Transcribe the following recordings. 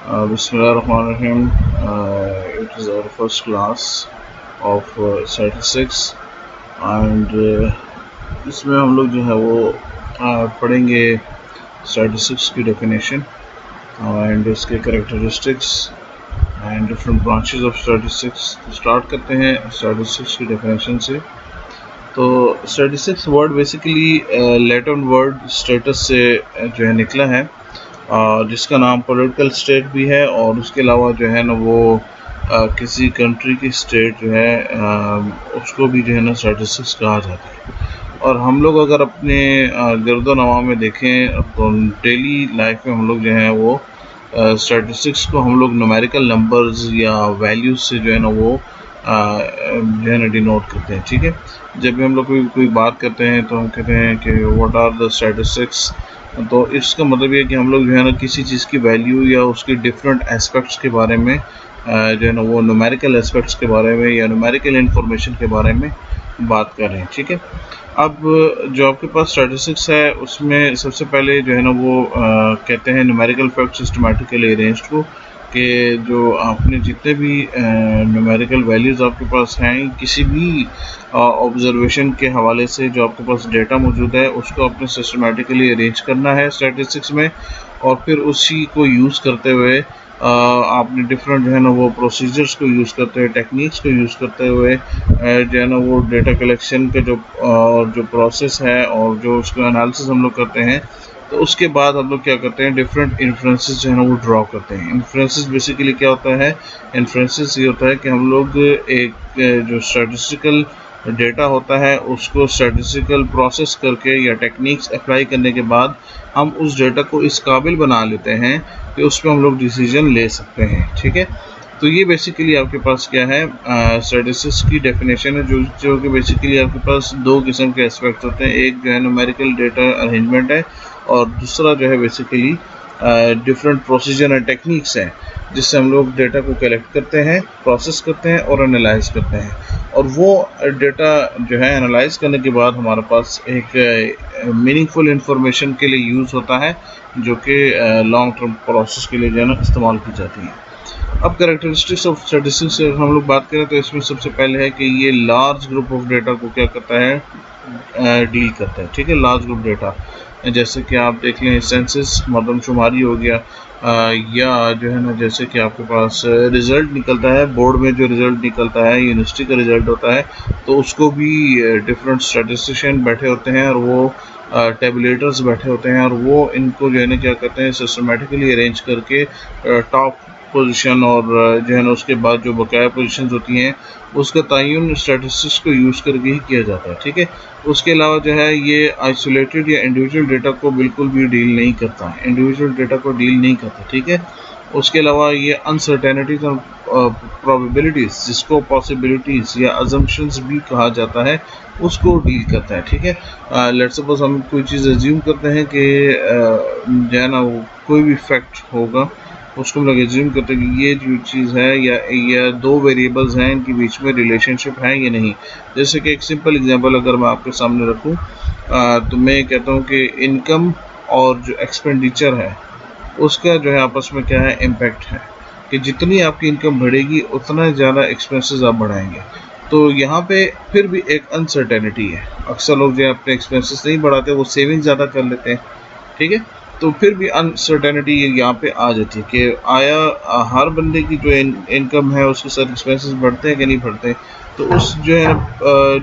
Bismillahirrahmanirrahim. It is our first class of statistics and इसमें हम लोग जो है वो पढ़ेंगे statistics की definition and इसके characteristics and different branches of statistics. तो start करते हैं statistics की definition से. तो statistics word basically Latin word status से जो है निकला है, जिसका नाम पॉलिटिकल स्टेट भी है और उसके अलावा जो है ना वो किसी कंट्री की स्टेट जो है उसको भी जो है ना स्टैटिस्टिक्स कहा जाता है. और हम लोग अगर अपने गर्दो नवा में देखें तो डेली लाइफ में हम लोग जो है वो स्टैटिस्टिक्स को हम लोग न्यूमेरिकल नंबर्स या वैल्यूज से जो है ना वो जो है ना डिनोट करते हैं. ठीक है, जब भी हम लोग कोई बात करते हैं तो हम कहते हैं कि व्हाट आर द स्टैटिस्टिक्स. तो इसका मतलब ये है कि हम लोग जो है ना किसी चीज़ की वैल्यू या उसके डिफरेंट एस्पेक्ट्स के बारे में जो है ना वो न्यूमेरिकल एस्पेक्ट्स के बारे में या न्यूमेरिकल इन्फॉर्मेशन के बारे में बात कर रहे हैं. ठीक है, अब जो आपके पास स्टैटिस्टिक्स है उसमें सबसे पहले जो है ना वो कहते हैं न्यूमेरिकल फैक्ट सिस्टमैटिकली अरेंज्ड को, कि जो आपने जितने भी न्यूमेरिकल वैल्यूज़ आपके पास हैं किसी भी ऑब्जर्वेशन के हवाले से जो आपके पास डेटा मौजूद है उसको आपने सिस्टमैटिकली अरेंज करना है स्टैटिस्टिक्स में, और फिर उसी को यूज़ करते हुए आपने डिफरेंट जो है ना वो प्रोसीजर्स को यूज़ करते हुए टेक्निक्स को यूज़ करते हुए जो है ना वो डेटा कलेक्शन के जो प्रोसेस है और जो उसका एनालिसिस हम लोग करते हैं, तो उसके बाद हम लोग क्या करते हैं डिफरेंट इन्फ्रेंसेस जो है ना वो ड्रॉ करते हैं. इन्फ्रेंसेस बेसिकली क्या होता है, इन्फ्रेंसेस ये होता है कि हम लोग एक जो स्टैटिस्टिकल डेटा होता है उसको स्टैटिस्टिकल प्रोसेस करके या टेक्निक्स अप्लाई करने के बाद हम उस डेटा को इस काबिल बना लेते हैं कि उस पर हम लोग डिसीजन ले सकते हैं. ठीक है, तो ये बेसिकली आपके पास क्या है स्टैटिस्टिक्स की डेफिनेशन है, जो कि बेसिकली आपके पास दो किस्म के एस्पेक्ट होते हैं. एक जो है न्यूमेरिकल डेटा अरेंजमेंट है और दूसरा जो है basically different procedure and techniques हैं जिससे हम लोग डेटा को कलेक्ट करते हैं, प्रोसेस करते हैं और एनालाइज करते हैं. और वो डेटा जो है एनालाइज करने के बाद हमारे पास एक मीनिंगफुल इन्फॉर्मेशन के लिए यूज़ होता है जो कि लॉन्ग टर्म प्रोसेस के लिए जो है ना इस्तेमाल की जाती है. अब कैरेक्टरिस्टिक्स ऑफ स्टैटिस्टिक्स से हम लोग बात करें तो इसमें सबसे पहले है कि ये लार्ज ग्रुप ऑफ डेटा को क्या करता है, डील करता है. ठीक है, लार्ज ग्रुप डेटा जैसे कि आप देख लें सेंसस मरदमशुमारी हो गया, या जो है ना जैसे कि आपके पास रिज़ल्ट निकलता है बोर्ड में, जो रिज़ल्ट निकलता है यूनिवर्सिटी का रिज़ल्ट होता है, तो उसको भी डिफरेंट स्टैटिस्टिशियन बैठे होते हैं और वो टेबुलेटर्स बैठे होते हैं और वो इनको जो है ना क्या करते हैं सिस्टमेटिकली अरेंज करके टॉप पोजीशन और जो है ना उसके बाद जो बकाया पोजीशंस होती हैं उसका तयन स्टैटिस्टिक्स को यूज़ करके ही किया जाता है. ठीक है, उसके अलावा जो है ये आइसोलेटेड या इंडिविजुअल डेटा को बिल्कुल भी डील नहीं करता, इंडिविजुअल डेटा को डील नहीं करता. ठीक है, उसके अलावा ये अनसर्टेनिटीज और प्रोबेबिलिटीज़ जिसको पॉसिबिलिटीज़ या अजम्पशंस भी कहा जाता है उसको डील करता है. ठीक है, लेट्स सपोज हम कोई चीज़ एज्यूम करते हैं कि जो है ना वो कोई भी फैक्ट होगा, उसको हम लोग एज्यूम करते हैं कि ये जो चीज़ है या दो वेरिएबल्स हैं इनके बीच में रिलेशनशिप है या नहीं. जैसे कि एक सिंपल एग्जांपल अगर मैं आपके सामने रखूं तो मैं कहता हूं कि इनकम और जो एक्सपेंडिचर है उसका जो है आपस में क्या है इम्पैक्ट है, कि जितनी आपकी इनकम बढ़ेगी उतना ज़्यादा एक्सपेंसेस आप बढ़ाएंगे. तो यहाँ पे फिर भी एक अनसर्टेनिटी है. अक्सर लोग जो है अपने एक्सपेंसेस नहीं बढ़ाते, वो सेविंग ज़्यादा कर लेते हैं. ठीक है, तो फिर भी अनसर्टेनिटी यहाँ पे आ जाती है कि आया हर बंदे की जो इनकम है उसके साथ एक्सपेंसेस बढ़ते हैं कि नहीं बढ़ते. तो उस जो है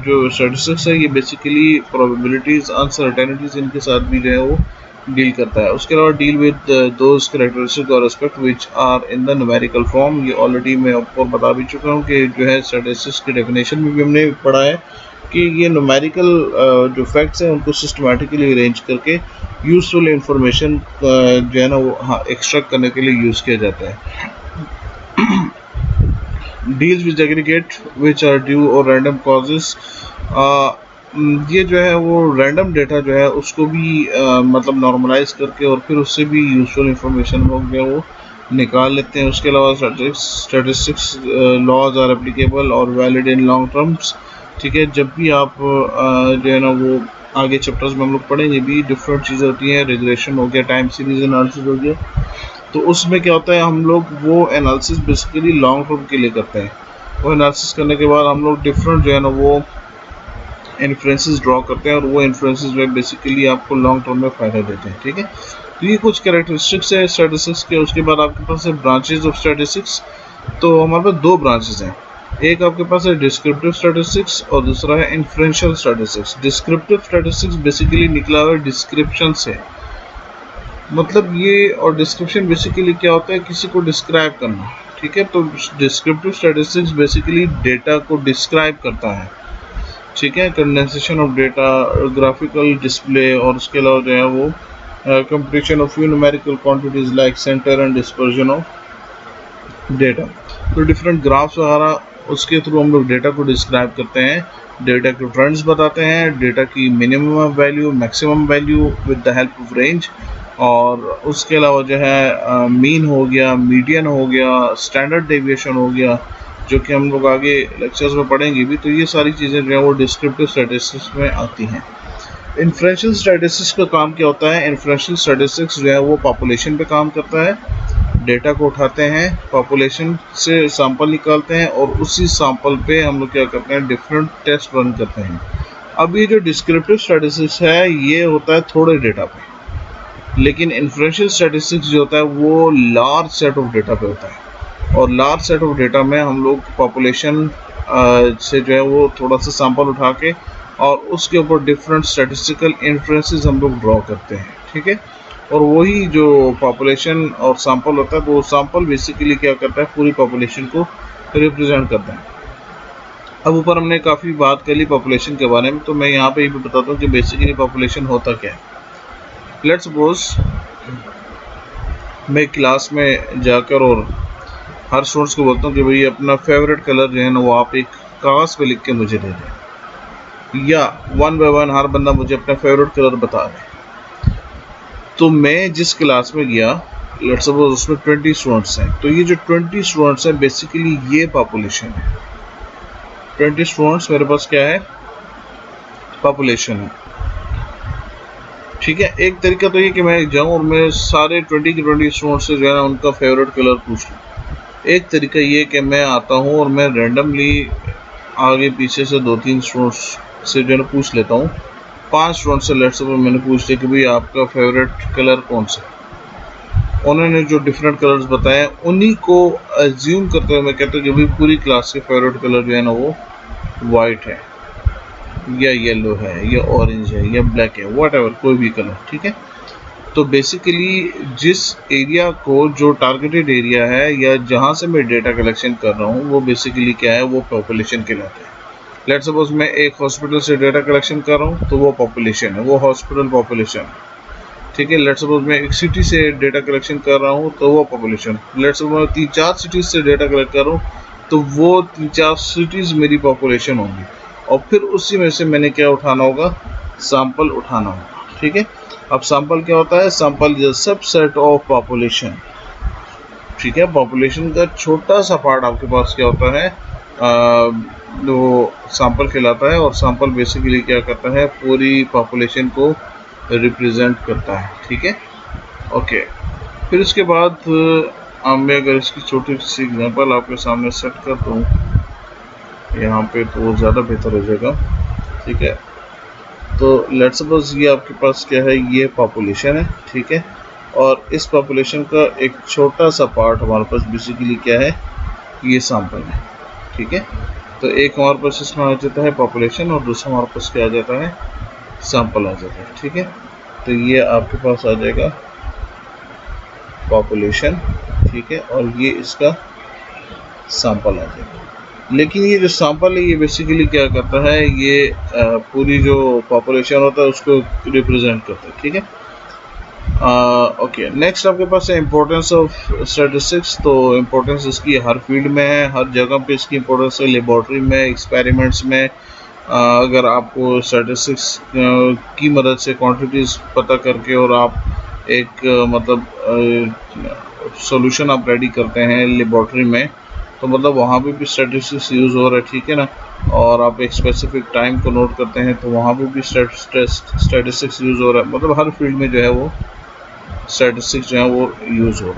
जो स्टैटिस्टिक्स है ये बेसिकली प्रोबेबिलिटीज़ अनसर्टेनिटीज़ इनके साथ भी जो है वो डील करता है. उसके अलावा डील विद दोज कैरेक्टरिस्टिक और aspect which are in the numerical form. ये ऑलरेडी मैं आपको बता भी चुका हूँ कि जो है स्टैटिस्टिक्स की डेफिनेशन में भी हमने पढ़ा है कि ये न्यूमेरिकल जो फैक्ट्स हैं उनको सिस्टमैटिकली अरेंज करके यूजफुल इंफॉर्मेशन जो है ना वो एक्सट्रैक्ट करने के लिए यूज़ किया जाता है. Deals with aggregate which are due और रैंडम कॉजेस. ये जो है वो रैंडम डेटा जो है उसको भी मतलब नॉर्मलाइज करके और फिर उससे भी यूजफुल इंफॉर्मेशन लोग जो है वो निकाल लेते हैं. उसके अलावा स्टैटिस्टिक्स लॉज आर एप्लीकेबल और वैलिड इन लॉन्ग टर्म्स. ठीक है, जब भी आप जो है ना वो आगे चैप्टर्स में हम लोग पढ़ेंगे भी डिफरेंट चीज़ें होती हैं, रिग्रेशन हो गया, टाइम सीरीज एनालिसिस हो गया, तो उसमें क्या होता है, हम लोग वो एनालिसिस बेसिकली लॉन्ग टर्म के लिए करते हैं। वो एनालिसिस करने के बाद हम लोग डिफरेंट जो है ना वो इन्फ्लुएंसेस ड्रॉ करते हैं और वो इन्फ्लुएंसेस जो है बेसिकली आपको लॉन्ग टर्म में फ़ायदा देते हैं। ठीक है, तो ये कुछ कैरेक्टरिस्टिक्स है स्टैटिस्टिक्स के। उसके बाद आपके पास है ब्रांचेज ऑफ स्टैटिस्टिक्स। तो हमारे पास दो ब्रांचेज हैं, एक आपके पास है डिस्क्रिप्टिव स्टैटिस्टिक्स और दूसरा है inferential statistics. Descriptive statistics basically निकला हुआ है डिस्क्रिप्शन से, मतलब ये, और डिस्क्रिप्शन बेसिकली क्या होता है, किसी को डिस्क्राइब करना। ठीक है, तो डिस्क्रिप्टिव स्टैटिस्टिक्स बेसिकली डेटा को डिस्क्राइब करता है। ठीक है, condensation of data, graphical display, और उसके अलावा जो है वो computation of few numerical quantities like centre and dispersion of data. तो डिफरेंट ग्राफ्स वगैरह उसके थ्रू हम लोग डेटा को डिस्क्राइब करते हैं, डेटा के ट्रेंड्स बताते हैं, डेटा की minimum value, maximum value with the help of range, और उसके अलावा जो है मीन हो गया, मीडियन हो गया, स्टैंडर्ड डेविएशन हो गया, जो कि हम लोग आगे लेक्चर्स में पढ़ेंगे भी। तो ये सारी चीज़ें जो है वो डिस्क्रिप्टिव स्टैटिस्टिक्स में आती हैं। इन्फ्रेंशियल स्टैटिस्टिक्स का काम क्या होता है, इन्फ्रेंशियल स्टैटिस्टिक्स जो है वो पॉपुलेशन पे काम करता है। डेटा को उठाते हैं, पॉपुलेशन से सैंपल निकालते हैं, और उसी सैंपल पे हम लोग क्या करते हैं, डिफरेंट टेस्ट रन करते हैं। अब ये जो डिस्क्रिप्टिव स्टैटिस्टिक्स है ये होता है थोड़े डेटा पे, लेकिन इन्फ्रेंशियल स्टैटिस्टिक्स जो होता है वो लार्ज सेट ऑफ डेटा पे होता है। और लार्ज सेट ऑफ डेटा में हम लोग पॉपुलेशन से जो है वो थोड़ा सा सैंपल उठा के और उसके ऊपर डिफरेंट स्टैटिस्टिकल इन्फ्रेंसेस हम लोग ड्रॉ करते हैं। ठीक है, और वही जो पॉपुलेशन और सैंपल होता है, तो वो सैंपल बेसिकली क्या करता है, पूरी पॉपुलेशन को रिप्रेजेंट करता है। अब ऊपर हमने काफ़ी बात कर ली पॉपुलेशन के बारे में, तो मैं यहाँ पे ये भी बताता हूँ कि बेसिकली पॉपुलेशन होता क्या है। लेट्स सपोज मैं क्लास में जाकर और हर स्टूडेंट्स को बोलता हूँ कि भाई अपना फेवरेट कलर जो है ना वो आप एक कागज़ पे लिख के मुझे दे दें, या वन बाय वन हर बंदा मुझे अपना फेवरेट कलर बता दे। तो मैं जिस क्लास में गया, लेट्स सपोज उसमें 20 स्टूडेंट्स हैं, तो ये जो 20 स्टूडेंट्स हैं बेसिकली ये पॉपुलेशन है। 20 स्टूडेंट्स मेरे पास क्या है, पॉपुलेशन है। ठीक है, एक तरीका तो ये कि मैं जाऊँ और मैं सारे 20 के 20 स्टूडेंट्स से जो है ना उनका फेवरेट कलर पूछ लूँ। एक तरीका ये कि मैं आता हूँ और मैं रैंडमली आगे पीछे से 2-3 स्टूडेंट्स से जो है ना पूछ लेता हूँ। 5 स्टूडेंट से लेट्स सपोज मैंने पूछ लिया कि भाई आपका फेवरेट कलर कौन सा, उन्होंने जो डिफरेंट कलर्स बताए उन्हीं को एज्यूम करते हुए मैं कहता हूँ कि भाई पूरी क्लास के फेवरेट कलर जो है ना वो वाइट है, या येलो है, या ऑरेंज है, या ब्लैक है, व्हाटएवर, कोई भी कलर। ठीक है, तो बेसिकली जिस एरिया को, जो टारगेटेड एरिया है या जहाँ से मैं डेटा कलेक्शन कर रहा हूँ, वो बेसिकली क्या है, वो पॉपुलेशन कहलाता है। लेट्स सपोज मैं एक हॉस्पिटल से डेटा कलेक्शन कर रहा हूँ, तो वो पॉपुलेशन है, वो हॉस्पिटल पॉपुलेशन। ठीक है, लेट्स सपोज मैं एक सिटी से डेटा कलेक्शन कर रहा हूँ, तो वो पॉपुलेशन। लेट्स सपोज मैं 3-4 सिटीज़ से डेटा कलेक्ट कर रहा हूँ, तो वो 3-4 सिटीज़ मेरी पॉपुलेशन होंगी, और फिर उसी में से मैंने क्या उठाना होगा, सैंपल उठाना होगा। ठीक है, अब सैंपल क्या होता है, sample is a subset of population. ठीक है, पॉपुलेशन का छोटा सा पार्ट आपके पास क्या होता है, वो सैंपल कहलाता है, और सैंपल बेसिकली क्या करता है, पूरी पॉपुलेशन को रिप्रेजेंट करता है। ठीक है, ओके। फिर इसके बाद मैं अगर इसकी छोटी सी एग्जांपल आपके सामने सेट कर दूँ यहाँ पे, तो ज़्यादा बेहतर हो जाएगा। ठीक है, तो लेट्स सपोज ये आपके पास क्या है, ये पॉपुलेशन है। ठीक है, और इस पॉपुलेशन का एक छोटा सा पार्ट हमारे पास बेसिकली क्या है, ये सैंपल है। ठीक है, तो एक हमारे पास इसमें आ जाता है पॉपुलेशन, और दूसरा हमारे पास क्या आ जाता है, सैंपल आ जाता है। ठीक है, तो ये आपके पास आ जाएगा पॉपुलेशन। ठीक है, और ये इसका सैंपल आ जाएगा। लेकिन ये जो सैंपल है ये बेसिकली क्या करता है, ये पूरी जो पॉपुलेशन होता है उसको रिप्रेजेंट करता है। ठीक है, ओके। नेक्स्ट आपके पास है इम्पोर्टेंस ऑफ स्टैटिस्टिक्स। तो इम्पोर्टेंस इसकी हर फील्ड में है, हर जगह पे इसकी इम्पोर्टेंस है, लेबॉर्ट्री में, एक्सपेरिमेंट्स में। अगर आपको स्टैटिस्टिक्स की मदद से क्वांटिटीज़ पता करके और आप एक मतलब सॉल्यूशन आप रेडी करते हैं लेबॉर्ट्री में, तो मतलब वहाँ पे भी स्टैटिस्टिक्स यूज़ हो रहा है। ठीक है ना, और आप एक स्पेसिफिक टाइम को नोट करते हैं, तो वहाँ पे भी स्टैटिस्टिक्स यूज़ हो रहा है। मतलब हर फील्ड में जो है वो स्टैटिस्टिक्स जो है वो यूज़ हो रहा है।